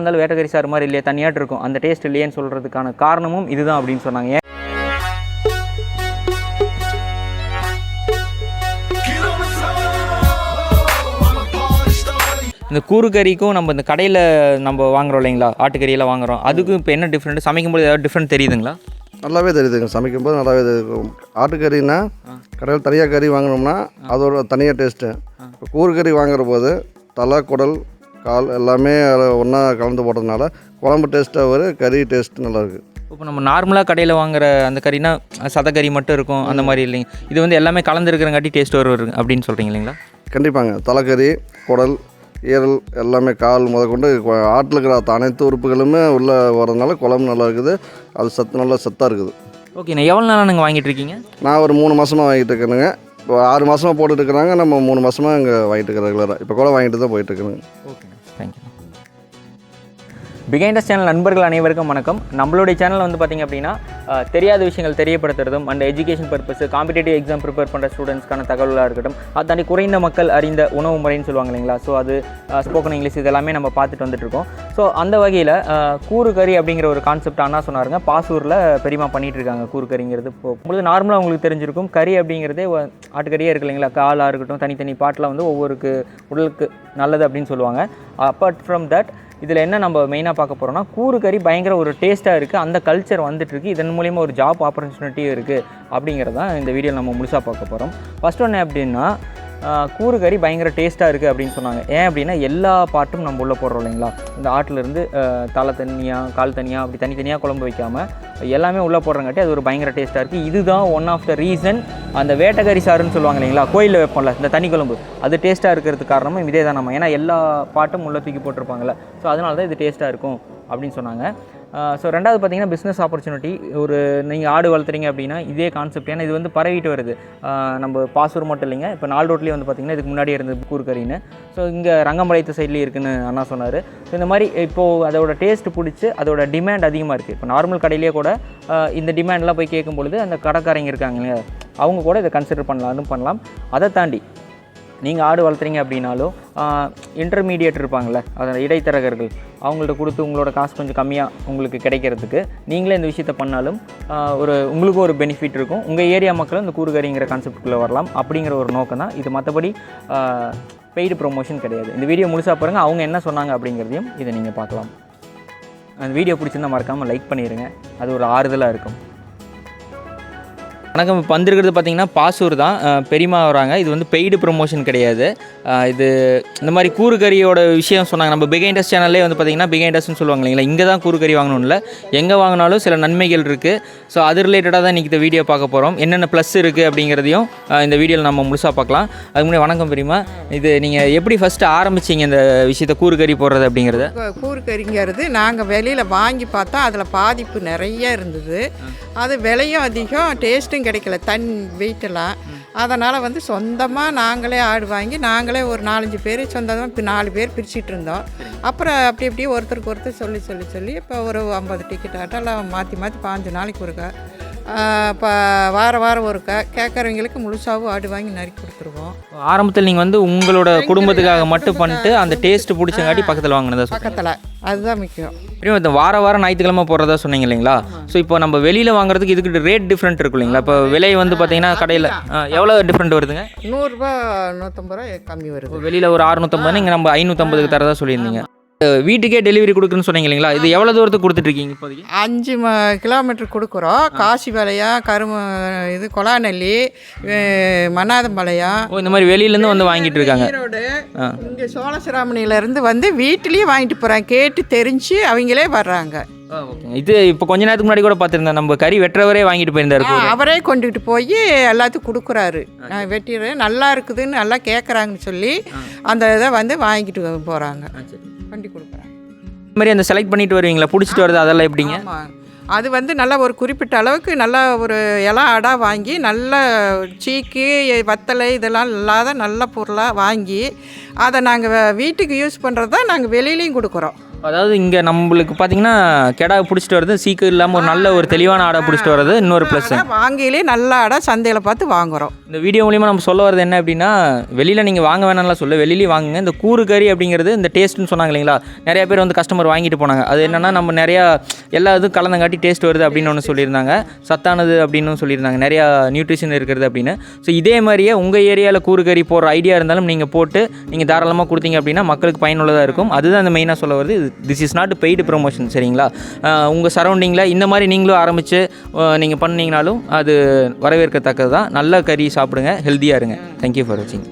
இருந்தாலும் வேட்டக்கறி சாறு மாதிரி இல்லையே தனியாட்டு இருக்கும், அந்த டேஸ்ட் இல்லையேன்னு சொல்கிறதுக்கான காரணமும் இதுதான் அப்படின்னு சொன்னாங்க. இந்த கூறு கறிக்கும் நம்ம இந்த கடையில் நம்ம வாங்குறோம் இல்லைங்களா, ஆட்டுக்கறியெல்லாம் வாங்குகிறோம், அதுக்கும் இப்போ என்ன டிஃப்ரெண்ட்? சமைக்கும்போது ஏதாவது டிஃப்ரெண்ட் தெரியுதுங்களா? நல்லாவே தெரியுதுங்க, சமைக்கும்போது நல்லாவே தெரியும். ஆட்டுக்கறின்னா கடையில் தனியாக கறி வாங்கினோம்னா அதோட தனியாக டேஸ்ட்டு. இப்போ கூறு கறி வாங்குற போது தலை, குடல், கால் எல்லாமே ஒன்றா கலந்து போடுறதுனால குழம்பு டேஸ்ட்டாக வரும், கறி டேஸ்ட் நல்லாயிருக்கு. இப்போ நம்ம நார்மலாக கடையில் வாங்குற அந்த கறினா சதக்கறி மட்டும் இருக்கும், அந்த மாதிரி இல்லைங்க, இது வந்து எல்லாமே கலந்துருக்கிறங்காட்டி டேஸ்ட் வரும் அப்படின்னு சொல்கிறீங்க இல்லைங்களா? கண்டிப்பாங்க. தலைக்கறி, குடல், ஈரல் எல்லாமே கால் முதற்கொண்டு ஆட்டில் இருக்கிற அனைத்து உறுப்புகளுமே உள்ளே வரதுனால குழம்பு நல்லா இருக்குது, அது நல்லா சத்தாக இருக்குது. ஓகேண்ணா, எவ்வளோ நாளாக நீங்கள் வாங்கிட்டு இருக்கீங்க? நான் ஒரு 3 மாதமாக வாங்கிட்டு இருக்கேனுங்க. இப்போ 6 மாதமாக போட்டுட்டு இருக்கிறாங்க, நம்ம 3 மாதமாக இங்கே வாங்கிட்டு இருக்கிற ரெகுலராக இப்போ கூட வாங்கிட்டு தான் போயிட்டுருக்குங்க. Okay, thank you. பிகைண்டஸ் சேனல் நண்பர்கள் அனைவருக்கும் வணக்கம். நம்மளுடைய சேனல் வந்து பார்த்திங்க அப்படின்னா தெரியாத விஷயங்கள் தெரியப்படுத்துறதும் and education purpose, competitive exam prepare பண்ணுற ஸ்டூடெண்ட்ஸ்க்கான தகவலாக இருக்கட்டும், அது தாண்டி குறைந்த மக்கள் அறிந்த உணவு முறைன்னு சொல்லுவாங்க இல்லைங்களா, ஸோ அது ஸ்போக்கன் இங்கிலீஷ் இதெல்லாமே நம்ம பார்த்துட்டு வந்துட்டுருக்கோம். ஸோ அந்த வகையில் கூறு கறி அப்படிங்கிற ஒரு கான்செப்ட் அண்ணா சொன்னாருங்க, பாசூரில் பெரியமா பண்ணிகிட்டு இருக்காங்க கூறு கறிங்கிறது. உங்களுக்கு நார்மலாக உங்களுக்கு தெரிஞ்சிருக்கும், கறி அப்படிங்கிறதே ஆட்டுக்கறியே இருக்குது இல்லைங்களா, காலாக இருக்கட்டும், தனித்தனி பாட்டில் வந்து ஒவ்வொருக்கு உடலுக்கு நல்லது அப்படின்னு சொல்லுவாங்க. அப்பார்ட் ஃப்ரம் தட் இதில் என்ன நம்ம மெயினாக பார்க்க போகிறோம்னா, கூறு கறி பயங்கர ஒரு டேஸ்ட்டாக இருக்குது, அந்த கல்ச்சர் வந்துட்டுருக்கு, இதன் மூலிமா ஒரு ஜாப் ஆப்பர்ச்சுனிட்டியும் இருக்குது அப்படிங்கிறது தான் இந்த வீடியோவில் நம்ம முழுசாக பார்க்க போகிறோம். ஃபஸ்ட் ஒன்று எப்படின்னா, கூறு கறி பயங்கர டேஸ்ட்டாக இருக்குது அப்படின்னு சொன்னாங்க. ஏன் அப்படின்னா எல்லா பாட்டும் நம்ம உள்ளே போடுறோம் இல்லைங்களா, இந்த ஆட்டிலேருந்து தலை தனியாக, கால் தனியாக, அப்படி தனித்தனியாக குழம்பு வைக்காமல் எல்லாமே உள்ளே போடுறங்காட்டி அது ஒரு பயங்கர டேஸ்ட்டாக இருக்குது. இதுதான் ஒன் ஆஃப் த ரீசன் அந்த வேட்டக்கறி சாறுன்னு சொல்லுவாங்க இல்லைங்களா, கோயிலில் வைப்போம்ல இந்த தனி குழம்பு, அது டேஸ்ட்டாக இருக்கிறதுக்கு காரணமும் இதே தான். நம்ம ஏன்னா எல்லா பாட்டும் உள்ளே தூக்கி போட்டிருப்பாங்கள்ல, ஸோ அதனால தான் இது டேஸ்ட்டாக இருக்கும் அப்படின்னு சொன்னாங்க. ஸோ ரெண்டாவது பார்த்திங்கன்னா பிஸ்னஸ் ஆப்பர்ச்சுனிட்டி. ஒரு நீங்கள் ஆடு வளர்த்துறீங்க அப்படின்னா இதே கான்செப்ட், ஏன்னா இது வந்து பரவிட்டு வருது. நம்ம பாசூர் மட்டும் இல்லைங்க, இப்போ நால்ரோட்லேயே வந்து பார்த்திங்கன்னா இதுக்கு முன்னாடியே இருந்தது கூறு கறின்னு, ஸோ இங்கே ரங்கம்பாளையத்து சைட்லேயும் இருக்குன்னு அண்ணா சொன்னார். ஸோ இந்த மாதிரி இப்போது அதோட டேஸ்ட் பிடிச்சி அதோட டிமாண்ட் அதிகமாக இருக்குது. இப்போ நார்மல் கடையிலேயே கூட இந்த டிமாண்ட்லாம் போய் கேட்கும் பொழுது அந்த கடைக்காரங்க இருக்காங்க இல்லையா, அவங்க கூட இதை கன்சிடர் பண்ணலாம். அதை தாண்டி நீங்கள் ஆடு வளர்த்துறீங்க அப்படின்னாலும் இன்டர்மீடியேட் இருப்பாங்கள்ல, அதோட இடைத்தரகர்கள், அவங்கள்ட்ட கொடுத்து உங்களோட காசு கொஞ்சம் கம்மியாக உங்களுக்கு கிடைக்கிறதுக்கு நீங்களே இந்த விஷயத்த பண்ணாலும் உங்களுக்கு ஒரு பெனிஃபிட் இருக்கும். உங்கள் ஏரியா மக்களும் இந்த கூறுகறிங்கிற கான்செப்டுக்குள்ளே வரலாம் அப்படிங்கிற ஒரு நோக்கம் தான் இது. மற்றபடி பெய்டு ப்ரொமோஷன் கிடையாது. இந்த வீடியோ முழுசாக பாருங்கள், அவங்க என்ன சொன்னாங்க அப்படிங்கிறதையும் இதை நீங்கள் பார்க்கலாம். அந்த வீடியோ பிடிச்சிருந்தால் மறக்காமல் லைக் பண்ணிடுங்க, அது ஒரு ஆறுதலாக இருக்கும். வணக்கம். இப்போ வந்திருக்கிறது பார்த்திங்கன்னா பாசூர் தான், பெரியமா வராங்க. இது வந்து பெய்டு ப்ரொமோஷன் கிடையாது. இது இந்த மாதிரி கூறு கறியோட விஷயம் சொன்னாங்க. நம்ம பிகைண்டஸ் சேனல்லே வந்து பார்த்திங்கன்னா பிகைண்டஸ்ன்னு சொல்லுவாங்க இல்லைங்களா, இங்கே தான் கூறு கறி வாங்கணும் இல்லை, எங்கே வாங்கினாலும் சில நன்மைகள் இருக்குது. ஸோ அது ரிலேட்டடாக தான் இன்றைக்கி இந்த வீடியோ பார்க்க போகிறோம். என்னென்ன ப்ளஸ் இருக்குது அப்படிங்கிறதையும் இந்த வீடியோவில் நம்ம முழுசாக பார்க்கலாம். அதுக்கு முன்னாடி வணக்கம் பெரியமா, இது நீங்கள் எப்படி ஃபஸ்ட்டு ஆரம்பிச்சிங்க இந்த விஷயத்தை கூறு கறி போடுறது அப்படிங்கிறத? கூறு கறிங்கிறது நாங்கள் வெளியில் வாங்கி பார்த்தா அதில் பாதிப்பு நிறைய இருந்தது. அது விலையும் அதிகம், டேஸ்ட்டும் கிடைக்கல, வெயிட்டெல்லாம். அதனால் வந்து சொந்தமாக நாங்களே ஆடு வாங்கி நாங்களே ஒரு 4-5 பேர் சொந்தமாக இப்போ 4 பேர் பிரிச்சுட்டு இருந்தோம். அப்புறம் அப்படி ஒருத்தருக்கு ஒருத்தர் சொல்லி இப்போ ஒரு 50 டிக்கெட் ஆட்டெல்லாம் மாற்றி 15 நாளைக்கு ஒருக்கா, இப்போ வாரம் ஒருக்கா கேட்குறவங்களுக்கு முழுசாகவும் ஆடு வாங்கி நறுக்கி கொடுத்துருவோம். ஆரம்பத்தில் நீங்கள் வந்து உங்களோட குடும்பத்துக்காக மட்டும் பண்ணிட்டு அந்த டேஸ்ட்டு பிடிச்சங்காட்டி பக்கத்தில் வாங்கினதா? பக்கத்தில், அதுதான் முக்கியம். இப்படியும் இந்த வாரம் ஞாயிற்றுக்கிழமை போடுறதா சொன்னீங்க இல்லைங்களா, ஸோ இப்போ நம்ம வெளியில் வாங்குறதுக்கு இதுக்கு ரேட் டிஃப்ரெண்ட் இருக்கும் இல்லைங்களா? இப்போ விலை வந்து பார்த்தீங்கன்னா கடையில் எவ்வளோ டிஃப்ரெண்ட் வருதுங்க? 100 ரூபா 150 ரூபா கம்மி வருது. வெளியில் ஒரு 650, இங்கே நம்ம 550 தரதா சொல்லியிருந்தீங்க. வீட்டுக்கே டெலிவரி கொடுக்குறேன்னு சொன்னீங்க இல்லைங்களா, இது எவ்வளோ தூரத்துக்கு கொடுத்துட்ருக்கீங்க இப்போதைக்கு? 5 கிலோமீட்டர் கொடுக்குறோம். காசிபாளையம், இது கொலாநெல்லி, மன்னாதம்பாளையம், இந்த மாதிரி வெளியிலேருந்து வந்து வாங்கிட்டு இருக்காங்க. ஈரோடு, இங்கே சோழசிராமணியிலேருந்து வந்து வீட்லேயே வாங்கிட்டு போகிறாங்க, கேட்டு தெரிஞ்சு அவங்களே வர்றாங்க. இது இப்போ கொஞ்ச நேரத்துக்கு முன்னாடி கூட பார்த்துருந்தேன், நம்ம கறி வெட்டுறவரே வாங்கிட்டு போயிருந்தாரு. அவரே கொண்டுகிட்டு போய் எல்லாத்துக்கும் கொடுக்குறாரு. நான் வெட்டிடுறேன், நல்லா இருக்குதுன்னு நல்லா கேட்குறாங்கன்னு சொல்லி அந்த இதை வந்து வாங்கிட்டு போகிறாங்க, வண்டி கொடுக்குறாங்க. இந்த மாதிரி அந்த செலக்ட் பண்ணிட்டு வருவீங்களா, பிடிச்சிட்டு வருது அதெல்லாம் எப்படிங்க? அது வந்து நல்லா ஒரு குறிப்பிட்ட அளவுக்கு நல்லா ஒரு இலம் ஆடாக வாங்கி நல்ல சீக்கு வத்தலை இதெல்லாம் இல்லாத நல்ல பொருளாக வாங்கி அதை நாங்கள் வீட்டுக்கு யூஸ் பண்ணுறது தான் நாங்கள் வெளியிலையும் கொடுக்குறோம். அதாவது இங்கே நம்மளுக்கு பார்த்தீங்கன்னா கெடா பிடிச்சிட்டு வர்றது சீக்கிரம் இல்லாமல் ஒரு நல்ல ஒரு தெளிவான ஆடை பிடிச்சிட்டு வர்றது இன்னொரு ப்ளஸ். வாங்கிலே நல்ல ஆடை சந்தையில் பார்த்து வாங்குகிறோம். இந்த வீடியோ மூலிமா நம்ம சொல்ல வரது என்ன அப்படின்னா, வெளியில் நீங்கள் வாங்க வேணாம்லாம் சொல்ல, வெளியிலேயே வாங்குங்க. இந்த கூறு கறி அப்படிங்கிறது இந்த டேஸ்ட்டுன்னு சொன்னாங்க இல்லைங்களா, நிறைய பேர் வந்து கஸ்டமர் வாங்கிட்டு போனாங்க. அது என்னென்னா நம்ம நிறையா எல்லா இதுவும் கலந்தங்காட்டி டேஸ்ட் வருது அப்படின்னு ஒன்று சொல்லியிருந்தாங்க, சத்தானது அப்படின்னு சொல்லியிருந்தாங்க, நிறையா நியூட்ரிஷன் இருக்கிறது அப்படின்னு. ஸோ இதே மாதிரியே உங்கள் ஏரியாவில் கூறு கறி போடுற ஐடியா இருந்தாலும் நீங்கள் போட்டு நீங்கள் தாராளமாக கொடுத்தீங்க அப்படின்னா மக்களுக்கு பயனுள்ளதாக இருக்கும். அதுதான் அந்த மெயினாக சொல்ல வருது. This is not paid promotion, சரிங்களா? உங்கள் சரௌண்டிங்கில் இந்த மாதிரி நீங்களும் ஆரம்பித்து நீங்கள் பண்ணிங்கனாலும் அது வரவேற்கத்தக்கது தான். நல்ல கறி சாப்பிடுங்க, ஹெல்த்தியாக இருங்க. தேங்க்யூ ஃபார் வாட்சிங்.